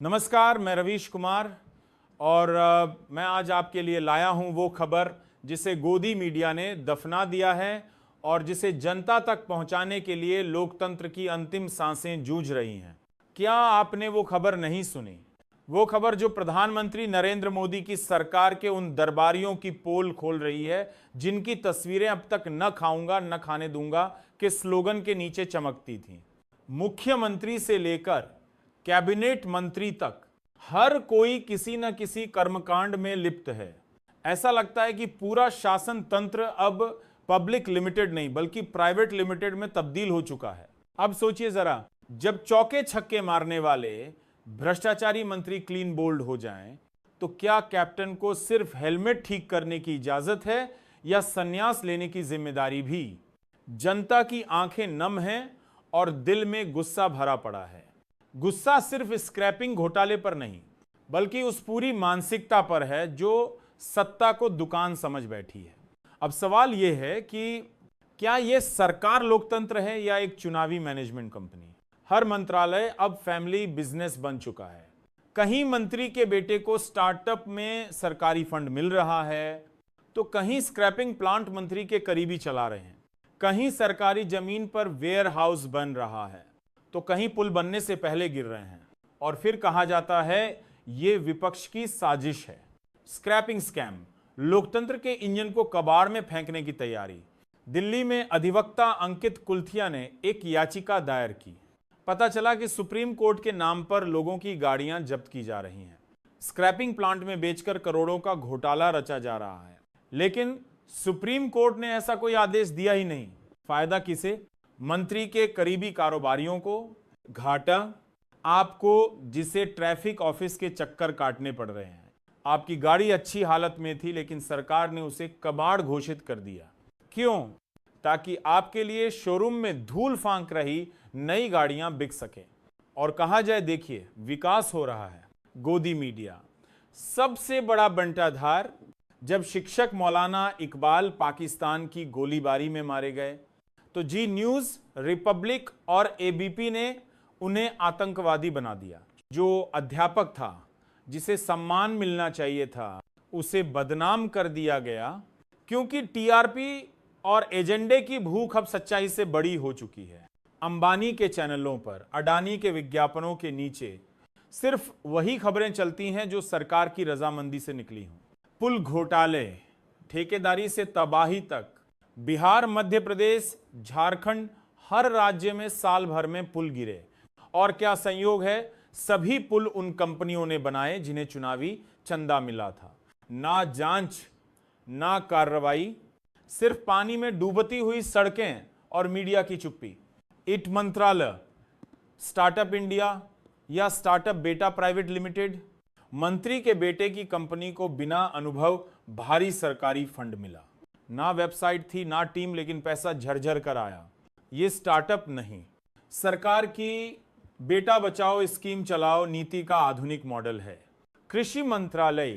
नमस्कार, मैं रवीश कुमार और मैं आज आपके लिए लाया हूं वो खबर जिसे गोदी मीडिया ने दफना दिया है और जिसे जनता तक पहुंचाने के लिए लोकतंत्र की अंतिम सांसें जूझ रही हैं। क्या आपने वो खबर नहीं सुनी? वो खबर जो प्रधानमंत्री नरेंद्र मोदी की सरकार के उन दरबारियों की पोल खोल रही है जिनकी तस्वीरें अब तक न खाऊंगा न खाने दूंगा के स्लोगन के नीचे चमकती थीं। मुख्यमंत्री से लेकर कैबिनेट मंत्री तक हर कोई किसी न किसी कर्मकांड में लिप्त है। ऐसा लगता है कि पूरा शासन तंत्र अब पब्लिक लिमिटेड नहीं बल्कि प्राइवेट लिमिटेड में तब्दील हो चुका है। अब सोचिए जरा, जब चौके छक्के मारने वाले भ्रष्टाचारी मंत्री क्लीन बोल्ड हो जाएं, तो क्या कैप्टन को सिर्फ हेलमेट ठीक करने की इजाजत है या संन्यास लेने की जिम्मेदारी भी? जनता की आंखें नम हैं और दिल में गुस्सा भरा पड़ा है। गुस्सा सिर्फ स्क्रैपिंग घोटाले पर नहीं बल्कि उस पूरी मानसिकता पर है जो सत्ता को दुकान समझ बैठी है। अब सवाल यह है कि क्या यह सरकार लोकतंत्र है या एक चुनावी मैनेजमेंट कंपनी? हर मंत्रालय अब फैमिली बिजनेस बन चुका है। कहीं मंत्री के बेटे को स्टार्टअप में सरकारी फंड मिल रहा है तो कहीं स्क्रैपिंग प्लांट मंत्री के करीबी चला रहे हैं, कहीं सरकारी जमीन पर वेयर हाउस बन रहा है तो कहीं पुल बनने से पहले गिर रहे हैं और फिर कहा जाता है ये विपक्ष की साजिश है। स्क्रैपिंग स्कैम, लोकतंत्र के इंजन को कबाड़ में फेंकने की तैयारी। दिल्ली में अधिवक्ता अंकित कुलथिया ने एक याचिका दायर की। पता चला कि सुप्रीम कोर्ट के नाम पर लोगों की गाड़ियां जब्त की जा रही हैं, स्क्रैपिंग प्लांट में बेचकर करोड़ों का घोटाला रचा जा रहा है। लेकिन सुप्रीम कोर्ट ने ऐसा कोई आदेश दिया ही नहीं। फायदा किसे? मंत्री के करीबी कारोबारियों को। घाटा आपको, जिसे ट्रैफिक ऑफिस के चक्कर काटने पड़ रहे हैं। आपकी गाड़ी अच्छी हालत में थी लेकिन सरकार ने उसे कबाड़ घोषित कर दिया। क्यों? ताकि आपके लिए शोरूम में धूल फांक रही नई गाड़ियां बिक सके। और कहा जाए, देखिए विकास हो रहा है। गोदी मीडिया सबसे बड़ा बंटाधार। जब शिक्षक मौलाना इकबाल पाकिस्तान की गोलीबारी में मारे गए तो जी न्यूज, रिपब्लिक और एबीपी ने उन्हें आतंकवादी बना दिया। जो अध्यापक था, जिसे सम्मान मिलना चाहिए था, उसे बदनाम कर दिया गया क्योंकि टीआरपी और एजेंडे की भूख अब सच्चाई से बड़ी हो चुकी है। अंबानी के चैनलों पर, अडानी के विज्ञापनों के नीचे सिर्फ वही खबरें चलती हैं जो सरकार की रजामंदी से निकली हों। पुल घोटाले, ठेकेदारी से तबाही तक, बिहार, मध्य प्रदेश, झारखंड, हर राज्य में साल भर में पुल गिरे। और क्या संयोग है, सभी पुल उन कंपनियों ने बनाए जिन्हें चुनावी चंदा मिला था। ना जांच ना कार्रवाई, सिर्फ पानी में डूबती हुई सड़कें और मीडिया की चुप्पी। इट मंत्रालय, स्टार्टअप इंडिया या स्टार्टअप बेटा प्राइवेट लिमिटेड। मंत्री के बेटे की कंपनी को बिना अनुभव भारी सरकारी फंड मिला। ना वेबसाइट थी ना टीम, लेकिन पैसा झरझर कर आया। ये स्टार्टअप नहीं, सरकार की बेटा बचाओ स्कीम चलाओ नीति का आधुनिक मॉडल है। कृषि मंत्रालय,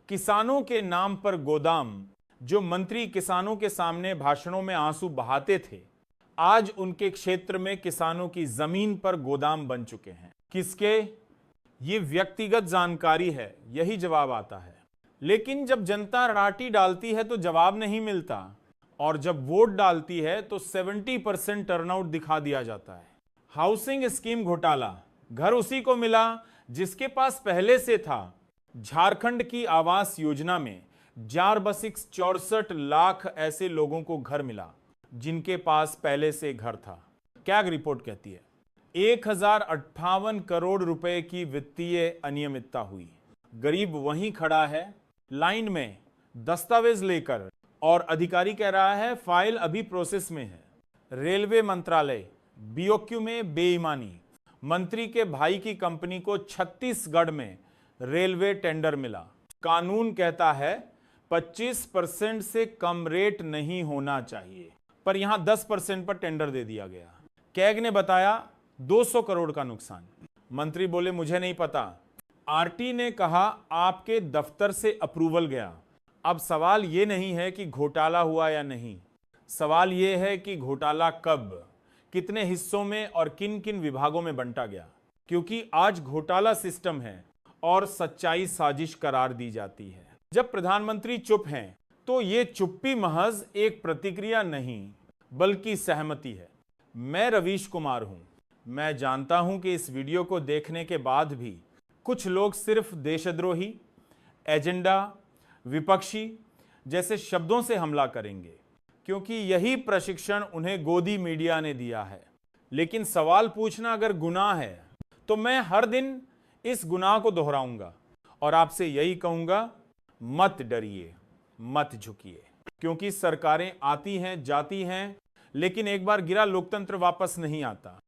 किसानों के नाम पर गोदाम। जो मंत्री किसानों के सामने भाषणों में आंसू बहाते थे, आज उनके क्षेत्र में किसानों की जमीन पर गोदाम बन चुके हैं। किसके? ये व्यक्तिगत जानकारी है, यही जवाब आता है। लेकिन जब जनता राटी डालती है तो जवाब नहीं मिलता, और जब वोट डालती है तो 70% टर्नआउट दिखा दिया जाता है। हाउसिंग स्कीम घोटाला, घर उसी को मिला जिसके पास पहले से था। झारखंड की आवास योजना में 64 लाख ऐसे लोगों को घर मिला जिनके पास पहले से घर था। कैग रिपोर्ट कहती है 1058 करोड़ रुपए की वित्तीय अनियमितता हुई। गरीब वहीं खड़ा है लाइन में दस्तावेज लेकर और अधिकारी कह रहा है फाइल अभी प्रोसेस में है। रेलवे मंत्रालय, बीओक्यू में बेईमानी। मंत्री के भाई की कंपनी को छत्तीसगढ़ में रेलवे टेंडर मिला। कानून कहता है 25% से कम रेट नहीं होना चाहिए, पर यहां 10% पर टेंडर दे दिया गया। कैग ने बताया 200 करोड़ का नुकसान। मंत्री बोले मुझे नहीं पता। आरटी ने कहा आपके दफ्तर से अप्रूवल गया। अब सवाल यह नहीं है कि घोटाला हुआ या नहीं, सवाल यह है कि घोटाला कब, कितने हिस्सों में और किन किन विभागों में बंटा गया। क्योंकि आज घोटाला सिस्टम है और सच्चाई साजिश करार दी जाती है। जब प्रधानमंत्री चुप हैं तो ये चुप्पी महज एक प्रतिक्रिया नहीं बल्कि सहमति है। मैं रवीश कुमार हूं। मैं जानता हूं कि इस वीडियो को देखने के बाद भी कुछ लोग सिर्फ देशद्रोही, एजेंडा, विपक्षी जैसे शब्दों से हमला करेंगे, क्योंकि यही प्रशिक्षण उन्हें गोदी मीडिया ने दिया है। लेकिन सवाल पूछना अगर गुनाह है तो मैं हर दिन इस गुनाह को दोहराऊंगा और आपसे यही कहूंगा, मत डरिए, मत झुकिए, क्योंकि सरकारें आती हैं, जाती हैं, लेकिन एक बार गिरा लोकतंत्र वापस नहीं आता।